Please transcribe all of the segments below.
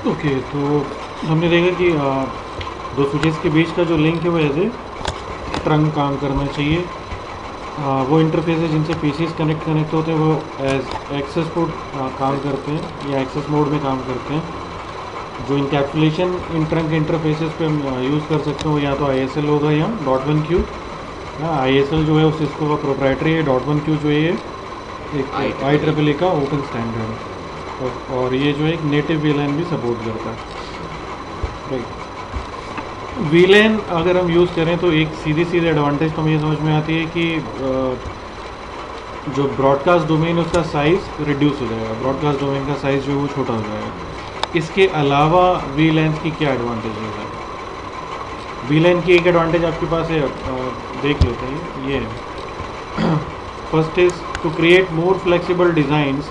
Okay, तो हमने देखा कि दो स्विचेस के बीच का जो लिंक है वो एज ए ट्रंक काम करना चाहिए। वो इंटरफेस है जिनसे पीसीज कनेक्ट होते हैं, वो एज एक्सेस पोर्ट काम करते हैं या एक्सेस मोड में काम करते हैं। जो इनकैप्सुलेशन इन ट्रंक इंटरफेसेस पे हम यूज़ कर सकते हैं वो या तो आईएसएल होगा या डॉट वन क्यू। आईएसएल जो है उस इसको का प्रोप्राइटरी है, डॉट वन क्यू जो है ये एक आई ट्रिपल ए का ओपन स्टैंडर्ड है, और ये जो है एक नेटिव वीलैन भी सपोर्ट करता है। राइट, वीलैन अगर हम यूज़ करें तो एक सीधी एडवांटेज तो हमें ये समझ में आती है कि जो ब्रॉडकास्ट डोमेन है उसका साइज़ रिड्यूस हो जाएगा, ब्रॉडकास्ट डोमेन का साइज़ जो है वो छोटा हो जाएगा। इसके अलावा वीलैन की क्या एडवांटेज है? वीलैन की एक एडवांटेज आपके पास है, देख लेते हैं, ये है। First is to create more flexible designs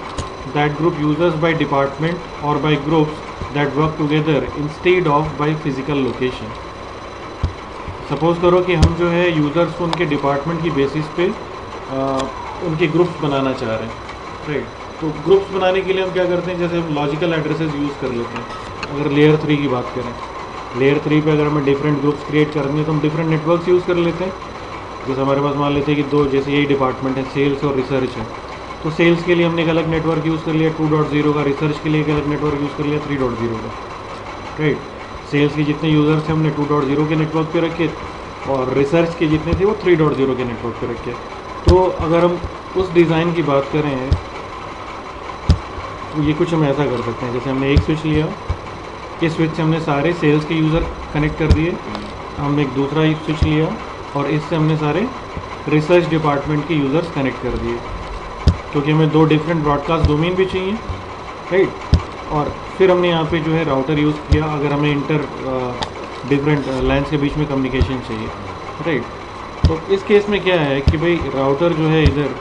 that group users by department और by groups that work together instead of by physical location. Suppose करो कि हम जो है यूज़र्स को उनके डिपार्टमेंट की बेसिस पे उनके ग्रुप्स बनाना चाह रहे हैं। राइट, तो ग्रुप्स बनाने के लिए हम क्या करते हैं, जैसे हम लॉजिकल एड्रेसेस यूज़ कर लेते हैं। अगर लेयर 3 की बात करें, लेयर 3 पे अगर हमें डिफरेंट ग्रुप्स क्रिएट करनी है तो हम डिफरेंट नेटवर्क्स यूज़ कर लेते हैं। जैसे हमारे पास मान लेते हैं कि दो, जैसे यही डिपार्टमेंट है, सेल्स और रिसर्च है, तो सेल्स के लिए हमने एक अलग नेटवर्क यूज़ कर लिया 2.0 का, रिसर्च के लिए एक अलग नेटवर्क यूज़ कर लिया 3.0 का। राइट, सेल्स के जितने यूज़र्स थे हमने 2.0 के नेटवर्क पे रखे, और रिसर्च के जितने थे वो 3.0 के नेटवर्क पे रखे। तो अगर हम उस डिज़ाइन की बात करें तो ये कुछ हम ऐसा कर सकते हैं, जैसे हमने एक स्विच लिया, इस स्विच से हमने सारे सेल्स के यूज़र कनेक्ट कर दिए। हमने एक दूसरा एक स्विच लिया और इससे हमने सारे रिसर्च डिपार्टमेंट के यूज़र्स कनेक्ट कर दिए, क्योंकि हमें दो डिफरेंट ब्रॉडकास्ट डोमेन भी चाहिए। राइट, और फिर हमने यहाँ पे जो है राउटर यूज़ किया, अगर हमें इंटर डिफरेंट लाइन्स के बीच में कम्युनिकेशन चाहिए। राइट, तो इस केस में क्या है कि भाई राउटर जो है इधर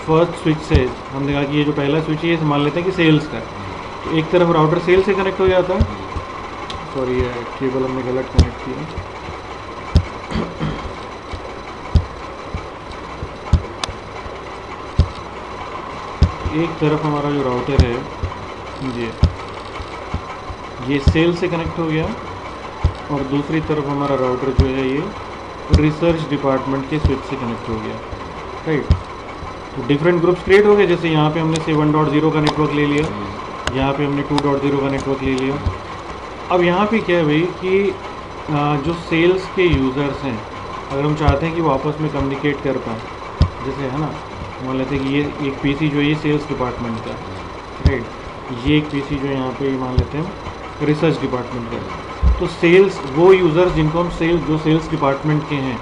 फर्स्ट स्विच से हमने कहा कि ये जो पहला स्विच है ये मान लेते हैं कि सेल्स का, तो एक तरफ राउटर सेल से कनेक्ट हो जाता है। सॉरी, ये केबल हमने गलत कनेक्ट किया। एक तरफ हमारा जो राउटर है ये सेल से कनेक्ट हो गया, और दूसरी तरफ हमारा राउटर जो है ये रिसर्च डिपार्टमेंट के स्विच से कनेक्ट हो गया। राइट, तो डिफरेंट ग्रुप्स क्रिएट हो गए। जैसे यहाँ पे हमने से 1.0 का नेटवर्क ले लिया, यहाँ पे हमने 2.0 का नेटवर्क ले लिया। अब यहाँ पे क्या है भाई कि जो सेल्स के यूज़र्स हैं, अगर हम चाहते हैं कि वो आपस में कम्युनिकेट कर पाएँ, जैसे है ना, मान लेते हैं कि ये एक पीसी जो है ये सेल्स डिपार्टमेंट का, राइट, ये एक पीसी जो है यहाँ पे मान लेते हैं रिसर्च डिपार्टमेंट का। तो सेल्स, वो यूज़र्स जिनको हम जो सेल्स डिपार्टमेंट के हैं,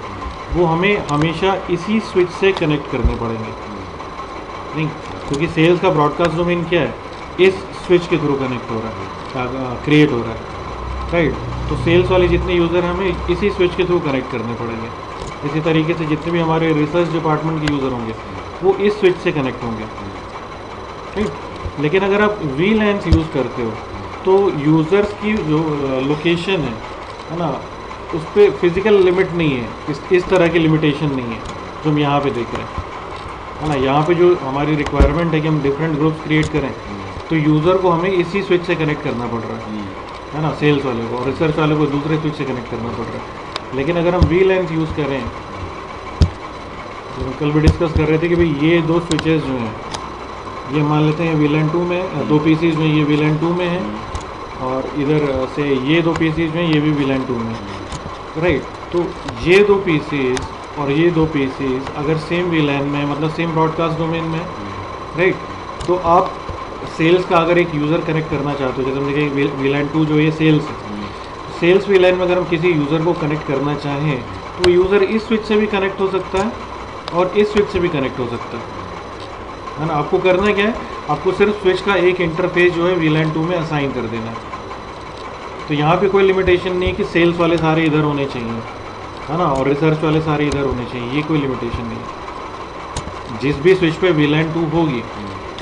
वो हमें हमेशा इसी स्विच से कनेक्ट करने पड़ेंगे। नहीं, क्योंकि सेल्स का ब्रॉडकास्ट डोमेन क्या है, इस स्विच के थ्रू कनेक्ट हो रहा है, क्रिएट हो रहा है। राइट, तो सेल्स वाले जितने यूज़र हैं हमें इसी स्विच के थ्रू कनेक्ट करने पड़ेंगे। इसी तरीके से जितने भी हमारे रिसर्च डिपार्टमेंट के यूज़र होंगे वो इस स्विच से कनेक्ट होंगे। राइट, लेकिन अगर आप वीलैन्स यूज़ करते हो तो यूज़र्स की जो लोकेशन है ना, उस पर फिज़िकल लिमिट नहीं है, इस तरह की लिमिटेशन नहीं है जो हम यहाँ पे देख रहे हैं, है ना। यहाँ पे जो हमारी रिक्वायरमेंट है कि हम डिफरेंट ग्रुप्स क्रिएट करें, तो यूज़र को हमें इसी स्विच से कनेक्ट करना पड़ रहा है ना, सेल्स वाले को, और रिसर्च वाले को दूसरे स्विच से कनेक्ट करना पड़ रहा है। लेकिन अगर हम वीलैन्स यूज़ करें, तो कल भी डिस्कस कर रहे थे कि भाई ये दो स्विचेस जो हैं, ये मान लेते हैं वीलैन 2 में, दो पीसीज में ये वीलैन 2 में है, और इधर से ये दो पीसीज में ये भी वीलैन 2 में है। राइट, तो ये दो पीसीज और ये दो पीसीज अगर सेम वीलैन में, मतलब सेम ब्रॉडकास्ट डोमेन में, राइट, तो आप सेल्स का अगर एक यूज़र कनेक्ट करना चाहते हो, जैसे हम देखिए वीलैन 2 जो ये सेल्स है, सेल्स वीलैन में अगर हम किसी यूज़र को कनेक्ट करना चाहें तो यूज़र इस स्विच से भी कनेक्ट हो सकता है और इस स्विच से भी कनेक्ट हो सकता है ना। आपको करना क्या है, आपको सिर्फ स्विच का एक इंटरफेस जो है वीलैन 2 में असाइन कर देना है। तो यहाँ पे कोई लिमिटेशन नहीं है कि सेल्स वाले सारे इधर होने चाहिए, है ना, और रिसर्च वाले सारे इधर होने चाहिए, ये कोई लिमिटेशन नहीं है। जिस भी स्विच पे वीलैन 2 होगी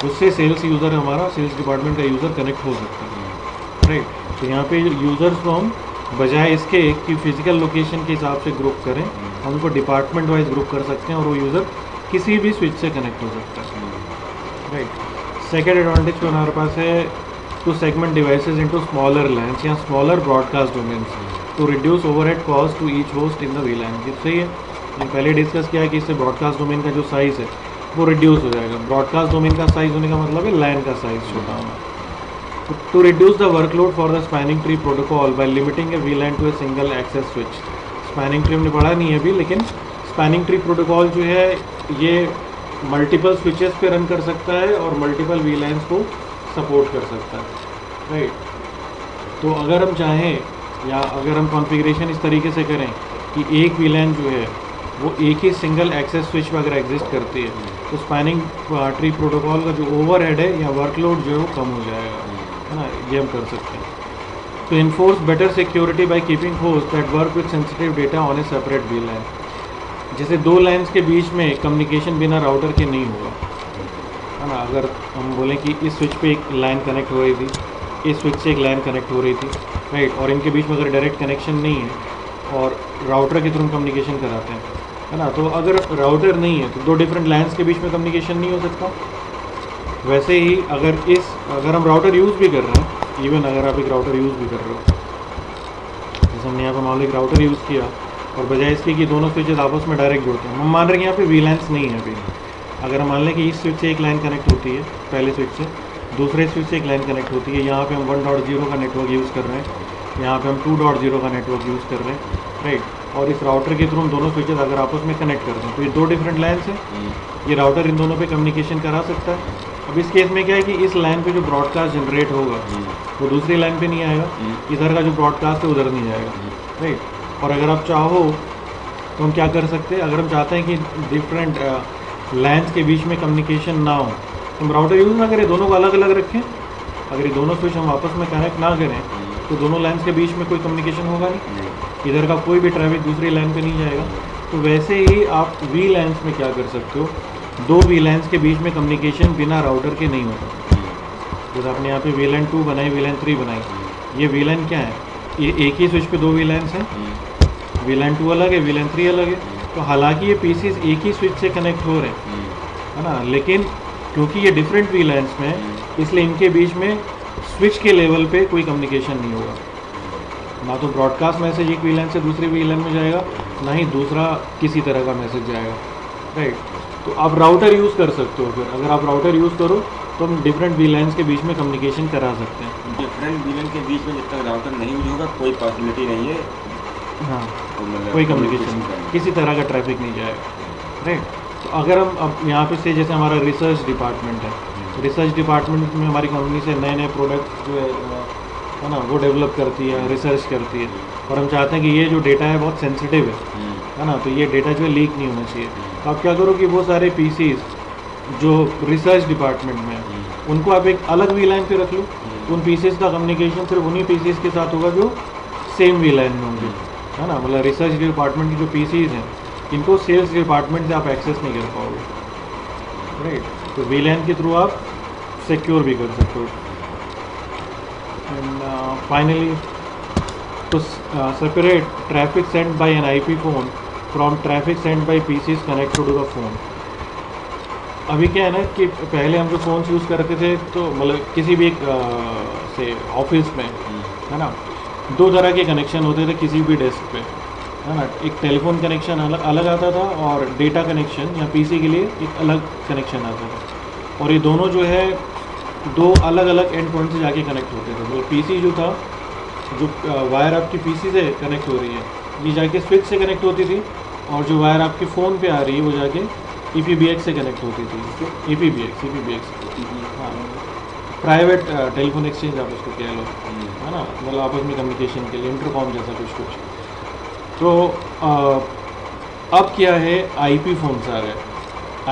उससे सेल्स यूज़र, हमारा सेल्स डिपार्टमेंट का यूज़र कनेक्ट हो सकता है। राइट, तो यहाँ पे यूज़र्स को हम बजाय इसके कि फिजिकल लोकेशन के हिसाब से ग्रुप करें, हम उनको डिपार्टमेंट वाइज ग्रुप कर सकते हैं और वो यूज़र किसी भी स्विच से कनेक्ट हो सकता है। राइट, सेकेंड एडवांटेज जो हमारे पास है to segment devices into smaller LANs या smaller broadcast domains to reduce overhead cost to each host in the VLAN। जिससे ये पहले डिस्कस किया कि इससे ब्रॉडकास्ट डोमेन का जो साइज़ है वो रिड्यूस हो जाएगा। ब्रॉडकास्ट डोमेन का साइज़ होने का मतलब है LAN का साइज़ छोटा होना। To reduce the workload for the spanning tree protocol by limiting a VLAN to a single access switch। Spanning tree हमने पढ़ा नहीं है अभी, लेकिन स्पैनिंग ट्री प्रोटोकॉल जो है ये मल्टीपल स्विचेस पे रन कर सकता है और मल्टीपल VLANs को सपोर्ट कर सकता है, राइट। तो अगर हम चाहें या अगर हम कॉन्फ़िगरेशन इस तरीके से करें कि एक VLAN जो है वो एक ही सिंगल एक्सेस स्विच पर अगर एग्जिस्ट करती है तो स्पैनिंग ट्री प्रोटोकॉल का जो ओवरहेड है या वर्कलोड जो है वो कम हो जाएगा, है ना। ये हम कर सकते हैं। तो enforce better security by keeping host that work with sensitive data on A separate VLAN। जैसे दो लाइन्स के बीच में कम्युनिकेशन बिना राउटर के नहीं होगा, है ना। अगर हम बोलें कि इस स्विच पे एक लाइन कनेक्ट हो रही थी, इस स्विच से एक लाइन कनेक्ट हो रही थी, राइट, और इनके बीच में अगर डायरेक्ट कनेक्शन नहीं है और राउटर के थ्रू कम्युनिकेशन कराते हैं, है ना। तो अगर राउटर नहीं है तो दो डिफरेंट लाइन्स के बीच में कम्युनिकेशन नहीं हो सकता। वैसे ही अगर हम राउटर यूज़ भी कर रहे हैं, इवन अगर आप एक राउटर यूज़ भी कर रहे हो, जैसे हमने यहाँ पर मान लो एक राउटर यूज़ किया और बजाय इसके कि दोनों स्विचेस आपस में डायरेक्ट जुड़ते हैं, हम मान रहे हैं यहाँ पे VLANs नहीं है अभी। अगर हम मान लें कि इस स्विच से एक लाइन कनेक्ट होती है, पहले स्विच से दूसरे स्विच से एक लाइन कनेक्ट होती है, यहाँ पे हम 1.0 का नेटवर्क यूज़ कर रहे हैं, यहाँ पे हम 2.0 का नेटवर्क यूज़ कर रहे हैं, राइट। और इस राउटर के थ्रू हम दोनों स्विचेस अगर आपस में कनेक्ट करते हैं तो ये दो डिफरेंट लाइन्स हैं, ये राउटर इन दोनों पे कम्युनिकेशन करा सकता है। अब इस केस में क्या है कि इस लाइन पे जो ब्रॉडकास्ट जनरेट होगा वो दूसरी लाइन पे नहीं आएगा, इधर का जो ब्रॉडकास्ट है उधर नहीं जाएगा, राइट। और अगर आप चाहो तो हम क्या कर सकते हैं, अगर हम चाहते हैं कि डिफरेंट लाइन्स के बीच में कम्युनिकेशन ना हो तो हम राउटर यूज़ ना करें, दोनों को अलग अलग रखें। अगर ये दोनों स्विच हम आपस में कनेक्ट ना करें तो दोनों लाइन्स के बीच में कोई कम्युनिकेशन होगा नहीं, इधर का कोई भी ट्रैफिक दूसरी लाइन पे नहीं जाएगा। तो वैसे ही आप VLANs में क्या कर सकते हो, दो VLANs के बीच में कम्युनिकेशन बिना राउटर के नहीं होता। जैसे आपने यहाँ पे VLAN 2 बनाई, VLAN 3 बनाई, ये VLAN क्या है, ये एक ही स्विच पे दो VLANs हैं, VLAN 2 अलग है, VLAN 3 अलग है। तो हालांकि ये पीसीज एक ही स्विच से कनेक्ट हो रहे हैं, है ना, लेकिन क्योंकि ये डिफरेंट VLANs में है इसलिए इनके बीच में स्विच के लेवल पे कोई कम्युनिकेशन नहीं होगा। ना तो ब्रॉडकास्ट मैसेज एक VLAN से दूसरी VLAN में जाएगा, ना ही दूसरा किसी तरह का मैसेज जाएगा, राइट। तो आप राउटर यूज़ कर सकते हो। फिर अगर आप राउटर यूज़ करो तो हम डिफरेंट VLANs के बीच में कम्युनिकेशन करा सकते हैं। डिफरेंट VLAN के बीच में जब तक राउटर नहीं यूज होगा कोई पॉसिबिलिटी नहीं है, हाँ, तो मतलब कोई कम्युनिकेशन किसी तरह का ट्रैफिक नहीं जाएगा, राइट। तो अगर हम अब यहाँ पे से जैसे हमारा रिसर्च डिपार्टमेंट है, रिसर्च डिपार्टमेंट में हमारी कंपनी से नए नए प्रोडक्ट जो है ना वो डेवलप करती है, रिसर्च करती है, और हम चाहते हैं कि ये जो डेटा है बहुत सेंसिटिव है ना, तो ये डेटा जो है लीक नहीं होना चाहिए। तो आप क्या करो कि वो सारे PCs जो रिसर्च डिपार्टमेंट में है उनको आप एक अलग VLAN पे रख लो, तो उन PCs का कम्युनिकेशन सिर्फ उन्हीं PCs के साथ होगा जो सेम VLAN में होंगे, है ना। मतलब रिसर्च डिपार्टमेंट की जो PCs हैं इनको सेल्स डिपार्टमेंट से आप एक्सेस नहीं कर पाओगे, राइट। तो VLAN के थ्रू आप सिक्योर भी कर सकते हो। And finally to separate traffic sent by an IP phone from traffic sent by PCs connected to the phone। अभी क्या है ना कि पहले हम जो फ़ोन्स यूज़ करते थे तो मतलब किसी भी एक से ऑफिस में, है ना, दो तरह के कनेक्शन होते थे किसी भी डेस्क पे, है ना। एक टेलीफोन कनेक्शन अलग आता था और डेटा कनेक्शन या PC के लिए एक अलग कनेक्शन आता था, और ये दोनों जो है दो अलग अलग एंड पॉइंट से जाके कनेक्ट होते थे। तो PC जो था, जो वायर आपकी PC से कनेक्ट हो रही है ये जाके स्विच से कनेक्ट होती थी, और जो वायर आपके फ़ोन पे आ रही है वो जाके EPBX से कनेक्ट होती थी। EPBX हाँ, प्राइवेट टेलीफोन एक्सचेंज आप उसको कह लो, है ना, मतलब आपस में कम्युनिकेशन के लिए इंटरकॉम जैसा कुछ। तो अब क्या है, IP फ़ोन्स आ गए।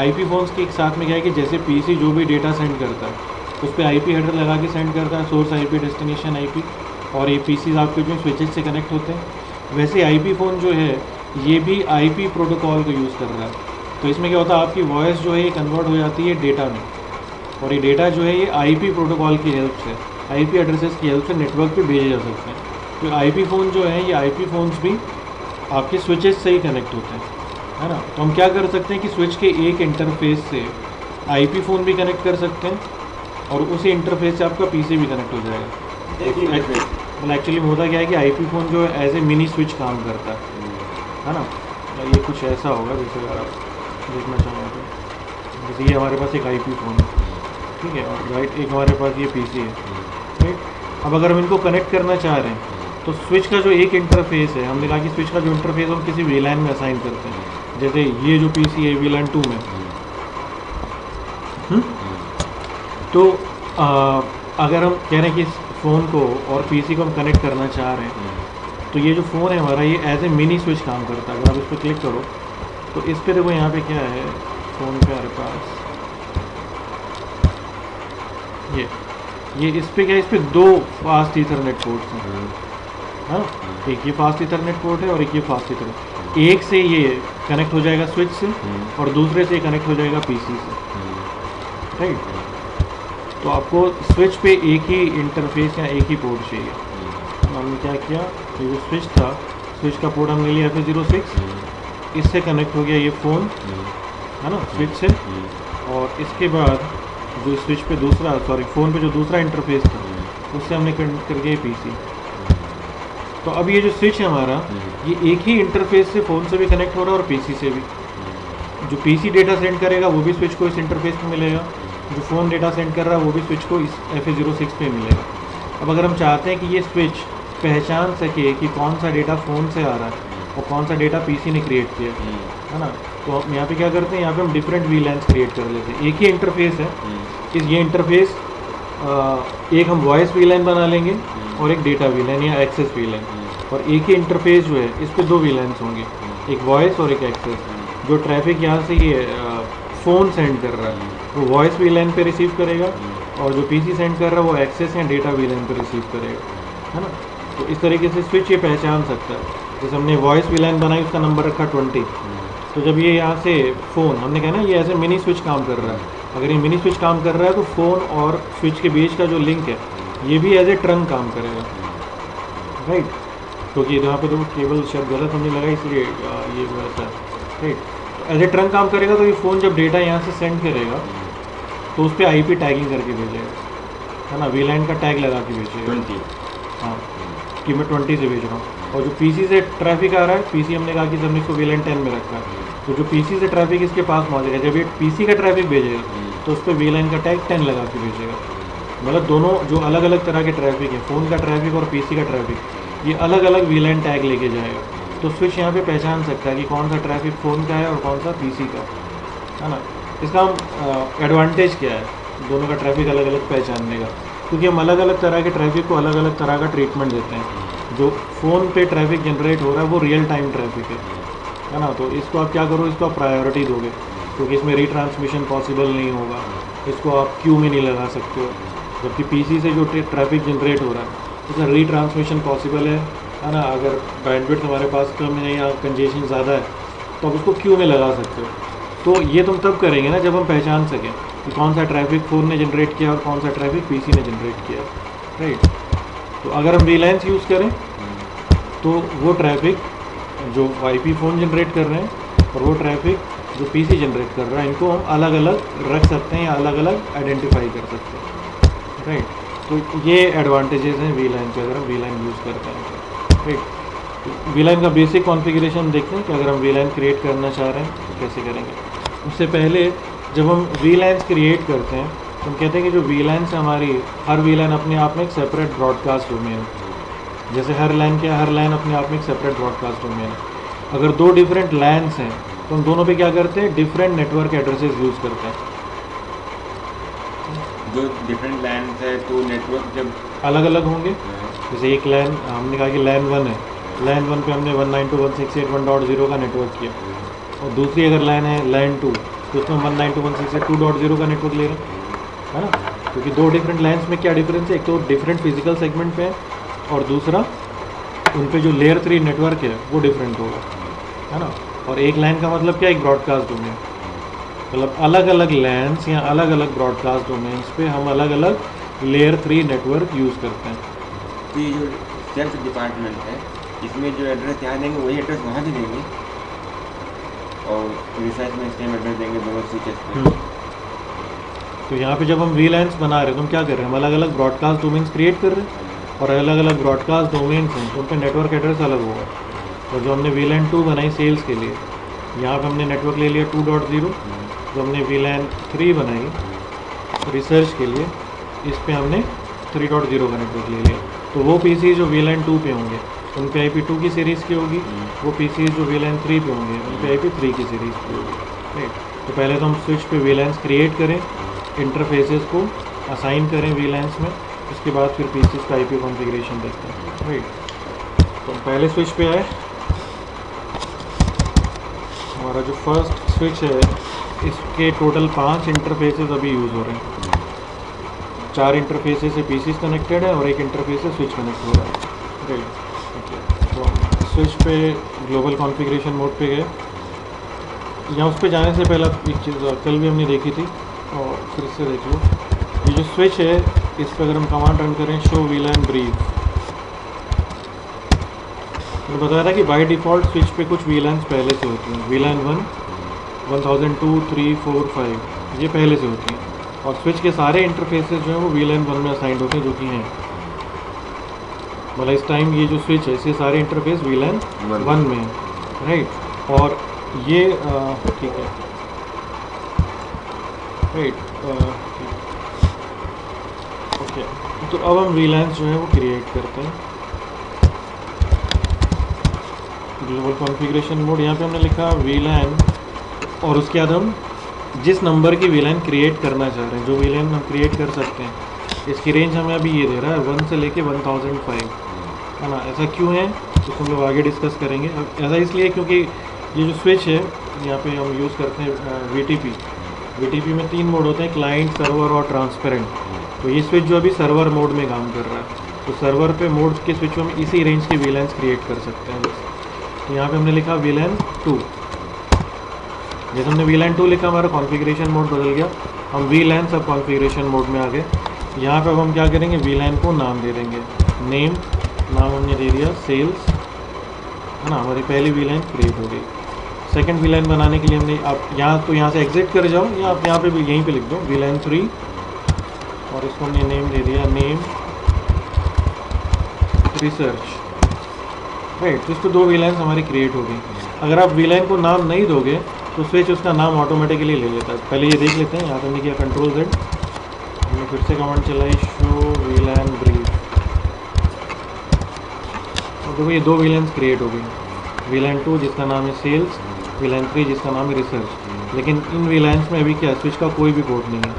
IP फ़ोन्स के साथ में क्या है कि जैसे PC जो भी डेटा सेंड करता है उस पर IP हेडर लगा के सेंड करता है, सोर्स IP, डेस्टिनेशन IP, और ये PCs आपके जो स्विचेस से कनेक्ट होते हैं। वैसे IP फ़ोन जो है ये भी IP प्रोटोकॉल को यूज़ कर रहा है। तो इसमें क्या होता है, आपकी वॉइस जो है ये कन्वर्ट हो जाती है डेटा में, और ये डेटा जो है ये IP प्रोटोकॉल की हेल्प से, IP एड्रेसेस की हेल्प से नेटवर्क पे भेजे जा सकते हैं। तो IP फ़ोन जो है ये IP फ़ोन्स भी आपके स्विचेस से ही कनेक्ट होते हैं, है ना। तो हम क्या कर सकते हैं कि स्विच के एक इंटरफेस से IP फ़ोन भी कनेक्ट कर सकते हैं और उसी इंटरफेस से आपका पीसी भी कनेक्ट हो जाएगा। एक ही interface। मतलब एक्चुअली में होता क्या है कि आईपी फ़ोन जो है एज ए मिनी स्विच काम करता है ना। और ये कुछ ऐसा होगा जैसे अगर आप देखना चाहें तो, जैसे ये हमारे पास एक आईपी फ़ोन है, ठीक है, और राइट एक हमारे पास ये पीसी है, राइट। अब अगर हम इनको कनेक्ट करना चाह रहे हैं तो स्विच का जो एक इंटरफेस है, हमने कहा कि स्विच का जो इंटरफेस हम किसी वीलैन में असाइन करते हैं। जैसे ये जो पीसी है वीलैन 2 में, तो अगर हम कह रहे हैं कि इस फ़ोन को और पीसी को हम कनेक्ट करना चाह रहे हैं, तो ये जो फ़ोन है हमारा ये एज ए मिनी स्विच काम करता है। अगर आप इस पर क्लिक करो तो इस पर देखो यहाँ पे क्या है फ़ोन पे हमारे पास ये इस पे क्या है, इस पे 2 फास्ट ईथरनेट पोर्ट्स हैं, हाँ। एक ये फास्ट ईथरनेट पोर्ट है और एक ये फास्ट ईथरनेट। एक से ये कनेक्ट हो जाएगा स्विच से और दूसरे से कनेक्ट हो जाएगा पीसी से, राइट। तो आपको स्विच पे एक ही इंटरफेस या एक ही पोर्ट चाहिए। तो हमने क्या किया, ये जो स्विच था, स्विच का पोर्ट हमने लिया FE06, इससे कनेक्ट हो गया ये फ़ोन, है ना, स्विच से। और इसके बाद जो स्विच पे दूसरा फ़ोन पे जो दूसरा इंटरफेस था उससे हमने कनेक्ट कर दिया पीसी। तो अब ये जो स्विच है हमारा, ये एक ही इंटरफेस से फ़ोन से भी कनेक्ट हो रहा है और पीसी से भी। जो पीसी डेटा सेंड करेगा वो भी स्विच को इस इंटरफेस पे मिलेगा, जो फ़ोन डेटा सेंड कर रहा है वो भी स्विच को इस FE06 पे मिलेगा। अब अगर हम चाहते हैं कि ये स्विच पहचान सके कि कौन सा डेटा फ़ोन से आ रहा है और कौन सा डेटा पीसी ने क्रिएट किया है ना, तो हम यहाँ पे क्या करते हैं, यहाँ पे हम डिफरेंट वीलैन्स क्रिएट कर लेते हैं। एक ही इंटरफेस है, ये इंटरफेस एक हम वॉइस वीलैन बना लेंगे और एक डेटा वीलैन या एक्सेस वीलैन। और एक ही इंटरफेस जो है इस पे 2 वीलैन्स होंगे, एक वॉइस और एक एक्सेस। जो ट्रैफिक यहाँ से ये फ़ोन सेंड कर रहा है वो वॉइस वीलैन पे रिसीव करेगा और जो पीसी सेंड कर रहा है वो एक्सेस या डेटा वीलैन पे रिसीव करेगा, है ना। तो इस तरीके से स्विच ये पहचान सकता है। जैसे हमने वॉइस वीलैन बनाई, उसका नंबर रखा 20। तो जब ये यहाँ से फ़ोन, हमने कहा ना ये ऐसे मिनी स्विच काम कर रहा है, अगर ये मिनी स्विच काम कर रहा है तो फ़ोन और स्विच के बीच का जो लिंक है ये भी एज ए ट्रंक काम करेगा, राइट। क्योंकि यहाँ पे देखो केबल शायद गलत हमने लगा इसलिए ये वैसा, राइट। तो एज ए ट्रंक काम करेगा। तो ये फ़ोन जब डेटा यहाँ से सेंड करेगा तो उस पर IP टैगिंग करके भेजेगा, है ना, वीलैन का टैग लगा के भेजेगा 20। हाँ, कि मैं 20 से भेज रहा हूँ। और जो पीसी से ट्रैफिक आ रहा है, पीसी हमने कहा कि हमने इसको वीलैन 10 में रखा है, तो जो पीसी से ट्रैफिक इसके पास पहुँचेगा, जब ये पीसी का ट्रैफिक भेजेगा तो उस पर वीलैन का टैग 10 लगा के भेजेगा। मतलब दोनों जो अलग अलग तरह के ट्रैफिक है, फ़ोन का ट्रैफिक और पीसी का ट्रैफिक, ये अलग अलग वीलैन टैग लेके जाएगा। तो स्विच यहाँ पे पहचान सकता है कि कौन सा ट्रैफिक फ़ोन का है और कौन सा पीसी का, है ना। इसका हम एडवांटेज क्या है दोनों का ट्रैफिक अलग अलग पहचानने का, क्योंकि हम अलग अलग तरह के ट्रैफिक को अलग अलग तरह का ट्रीटमेंट देते हैं। जो फ़ोन पे ट्रैफिक जनरेट हो रहा है वो रियल टाइम ट्रैफिक है ना। तो इसको आप क्या करो, इसको आप प्रायोरिटी दोगे क्योंकि इसमें रीट्रांसमिशन पॉसिबल नहीं होगा, इसको आप क्यू में नहीं लगा सकते हो। जबकि पीसी से जो ट्रैफिक जनरेट हो रहा है उसमें रीट्रांसमिशन पॉसिबल है ना। अगर बैंडविड्थ हमारे पास कम है या कंजेशन ज़्यादा है तो आप उसको क्यू में लगा सकते हो। तो ये तुम तब करेंगे ना जब हम पहचान सकें कि कौन सा ट्रैफिक फ़ोन ने जनरेट किया और कौन सा ट्रैफिक पीसी ने जनरेट किया, राइट। तो अगर हम वीलैन्स यूज़ करें तो वो ट्रैफिक जो IP फ़ोन जनरेट कर रहे हैं और वो ट्रैफिक जो पीसी जनरेट कर रहा है, इनको हम अलग अलग रख सकते हैं या अलग अलग आइडेंटिफाई कर सकते हैं, राइट। तो ये एडवांटेजेस हैं वीलैन के, अगर हम वीलैन यूज़ करते हैं तो, राइट। वीलैन का बेसिक कॉन्फ़िगरेशन देखते हैं कि अगर हम वीलैन क्रिएट करना चाह रहे हैं तो कैसे करेंगे। उससे पहले जब हम वीलैन्स क्रिएट करते हैं तो हम कहते हैं कि जो वीलैन्स हमारी, हर वीलैन अपने आप में एक सेपरेट ब्रॉडकास्ट डोमेन है। जैसे हर लैन अपने आप में एक सेपरेट ब्रॉडकास्ट डोमेन है। अगर 2 डिफरेंट लैन्स हैं तो हम दोनों पे क्या करते हैं, डिफरेंट नेटवर्क एड्रेसेस यूज़ करते हैं। जो डिफरेंट लैन है तो नेटवर्क जब अलग अलग होंगे, जैसे एक लैन हमने कहा कि लैन 1 है, लैन 1 पे हमने 192.168.1.0 का नेटवर्क किया, और दूसरी अगर लैन है लैन 2 तो उसमें 192.168.2.0 का नेटवर्क ले रहे हैं, है ना। क्योंकि 2 डिफरेंट लाइन्स में क्या डिफरेंस है, एक तो डिफरेंट फिजिकल सेगमेंट पे है और दूसरा उन पे जो लेयर 3 नेटवर्क है वो डिफरेंट होगा, है ना। और एक लाइन का मतलब क्या है, एक ब्रॉडकास्ट डोमेन, मतलब अलग अलग लैन्स या अलग अलग ब्रॉडकास्ट डोमेन्स पे हम अलग अलग लेयर 3 नेटवर्क यूज़ करते हैं। तो ये जो सेल्फ डिपार्टमेंट है इसमें जो एड्रेस यहाँ देंगे वही एड्रेस वहाँ भी देंगे और रिसर्च में सेम एड्रेस देंगे दोनों स्विचेस पे। तो यहाँ पे जब हम VLANs बना रहे हैं तो हम क्या कर रहे हैं, हम अलग अलग ब्रॉडकास्ट डोमेन्स क्रिएट कर रहे हैं और अलग अलग ब्रॉडकास्ट डोमेन्स हैं तो उन पर नेटवर्क एड्रेस अलग होगा। तो जो हमने VLAN 2 बनाई सेल्स के लिए, यहाँ पे हमने नेटवर्क ले लिया 2.0। जो हमने VLAN 3 बनाई रिसर्च के लिए, इस पे हमने 3.0 का नेटवर्क ले लिया। तो वो पीसी जो VLAN 2 पे होंगे उन पे IP2 की सीरीज़ की होगी, वो पीसी जो VLAN 3 पे होंगे उन पे IP3 की सीरीज़ की होगी, राइट। तो पहले तो हम स्विच पे VLANs क्रिएट करें, इंटरफेसेस को असाइन करें VLANs में, उसके बाद फिर पीसीस का IP कॉन्फ़िगरेशन देखते हैं, राइट। तो पहले स्विच पे आए, हमारा जो फर्स्ट स्विच है इसके टोटल 5 इंटरफेसेस अभी यूज़ हो रहे हैं। 4 इंटरफेसेस से पीसीस कनेक्टेड है और एक इंटरफेस से स्विच कनेक्ट हो रहा है, राइट। तो स्विच पे ग्लोबल कॉन्फ़िगरेशन मोड पे गए। यहाँ उस पे जाने से पहले एक चीज़ कल भी हमने देखी थी और फिर से देख लो। ये जो स्विच है इस पर अगर हम कमांड रन करें शो VLAN ब्रीफ, मैंने बताया था कि बाय डिफ़ॉल्ट स्विच पे कुछ VLANs पहले से होती हैं। VLAN 1, 1002, 3, 4, 5 ये पहले से होती हैं और स्विच के सारे इंटरफेसेस जो हैं वो VLAN 1 में असाइंड होते हैं, जो कि हैं मतलब इस टाइम ये जो स्विच है इसके सारे इंटरफेस VLAN 1 में है, राइट। और ये ठीक है, राइट, ओके। तो अब हम VLANs जो है वो क्रिएट करते हैं। ग्लोबल कॉन्फ़िगरेशन मोड, यहाँ पे हमने लिखा VLAN और उसके बाद हम जिस नंबर की VLAN क्रिएट करना चाह रहे हैं, जो VLAN हम क्रिएट कर सकते हैं, इसकी रेंज हमें अभी ये दे रहा है 1 से लेके 1005, है ना। ऐसा क्यों है तो हम लोग आगे डिस्कस करेंगे। अब ऐसा इसलिए क्योंकि ये जो स्विच है यहाँ पे हम यूज़ करते हैं VTP में 3 मोड होते हैं, क्लाइंट, सर्वर और ट्रांसपेरेंट। तो ये स्विच जो अभी सर्वर मोड में काम कर रहा है, तो सर्वर पे मोड के स्विच में हम इसी रेंज के VLANs क्रिएट कर सकते हैं बस। तो यहाँ पे हमने लिखा VLAN 2। जैसे हमने VLAN 2 लिखा हमारा कॉन्फ़िगरेशन मोड बदल गया, हम VLAN सब कॉन्फ़िगरेशन मोड में आ गए। यहाँ पे अब हम क्या करेंगे, VLAN को नाम दे देंगे, नेम नाम हमने दे दिया सेल्स, है ना। हमारी पहली VLAN क्रिएट हो गई। सेकंड VLAN बनाने के लिए हमने आप यहाँ से एग्जिट कर जाओ या आप यहाँ पे भी यहीं पे लिख दो VLAN 3 और इसको हमने नेम दे दिया नेम रिसर्च, राइट। तो इसको 2 VLANs हमारी क्रिएट हो गई। अगर आप VLAN को नाम नहीं दोगे तो स्विच उसका नाम ऑटोमेटिकली ले लेता है। पहले ये देख लेते हैं, यहाँ पे हमने किया Ctrl+Z, हमने फिर से कमांड चलाई शो VLAN ब्रीफ, और देखो ये 2 VLANs क्रिएट हो गई। VLAN 2 जिसका नाम है सेल्स, VLAN 3 जिसका नाम है रिसर्च। लेकिन इन VLANs में अभी क्या स्विच का कोई भी पोर्ट नहीं है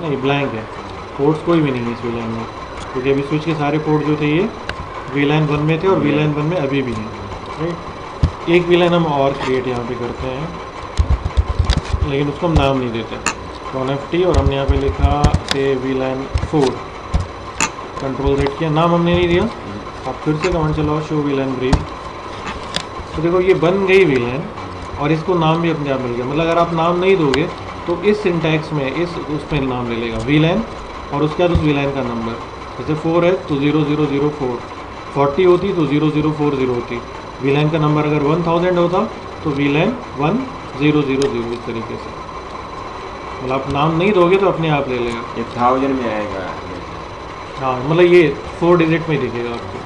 ना, ये ब्लैंक है, पोर्ट्स कोई भी नहीं है इस VLAN में, क्योंकि अभी स्विच के सारे पोर्ट जो थे ये VLAN 1 में थे और VLAN 1 में अभी भी हैं, राइट। एक VLAN हम और क्रिएट यहाँ पे करते हैं, लेकिन उसको हम नाम नहीं देते, CONFT, और हमने यहाँ पे लिखा से VLAN 4, Ctrl+Z किया, नाम हमने नहीं दिया। आप फिर से कमांड चलाओ शो VLAN ब्रीफ। तो देखो ये बन गई VLAN और इसको नाम भी अपने आप मिल गया। मतलब अगर आप नाम नहीं दोगे तो इस सिंटैक्स में इस उस पर नाम ले लेगा VLAN और उसके बाद उस VLAN का नंबर, जैसे 4 है तो 0004, 40 होती तो 0040 होती। VLAN का नंबर अगर 1000 होता तो VLAN 1000, इस तरीके से। मतलब आप नाम नहीं दोगे तो अपने आप ले लेगा। ये 1000 में आएगा। हाँ, मतलब ये 4 डिजिट में दिखेगा आपको,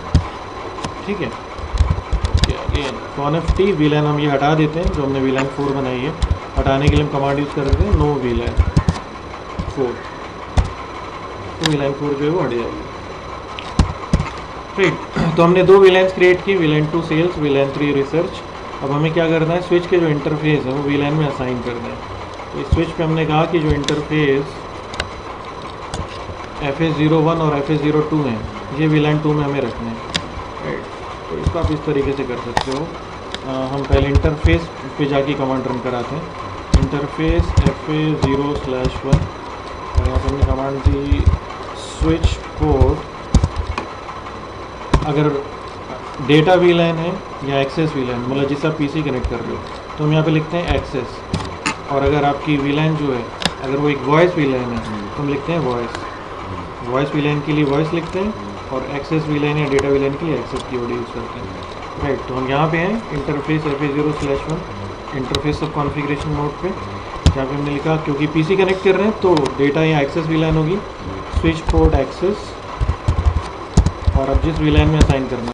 ठीक है। CONFT VLAN हम ये हटा देते हैं, जो हमने VLAN 4 बनाई है, हटाने के लिए हम कमांड यूज़ कर देते हैं नो VLAN 4, तो VLAN 4 जो है वो हट जाएगी, राइट। तो हमने 2 VLANs क्रिएट की, VLAN 2 सेल्स, VLAN 3 रिसर्च। अब हमें क्या करना है, स्विच के जो इंटरफेस है वो VLAN में असाइन करना है। तो इस स्विच पे हमने कहा कि जो इंटरफेस FS01 और FS02 हैं ये VLAN 2 में हमें रखने हैं, राइट। तो इसको आप इस तरीके से कर सकते हो। हम पहले इंटरफेस पे जाके कमांड रन कराते हैं, इंटरफेस FA0/1, और यहाँ पर हमने कमांड दी स्विच पोर्ट। अगर डेटा VLAN है या एक्सेस VLAN, मतलब जिससे आप PC कनेक्ट कर रहे हो, तो हम यहाँ पे लिखते हैं एक्सेस। और अगर आपकी VLAN जो है अगर वो एक वॉइस VLAN है तो हम लिखते हैं वॉइस VLAN के लिए वॉइस लिखते हैं, और एक्सेस VLAN या डेटा VLAN के लिए एक्सेस कीवर्ड यूज़ करते हैं, राइट। तो हम यहाँ पे हैं इंटरफेस FA0/1 इंटरफेस सब कॉन्फ़िगरेशन मोड पे। यहाँ पे हमने लिखा क्योंकि पीसी कनेक्ट कर रहे हैं तो डेटा यहाँ एक्सेस वीलैन होगी, स्विच पोर्ट एक्सेस, और अब जिस वीलैन में असाइन करना है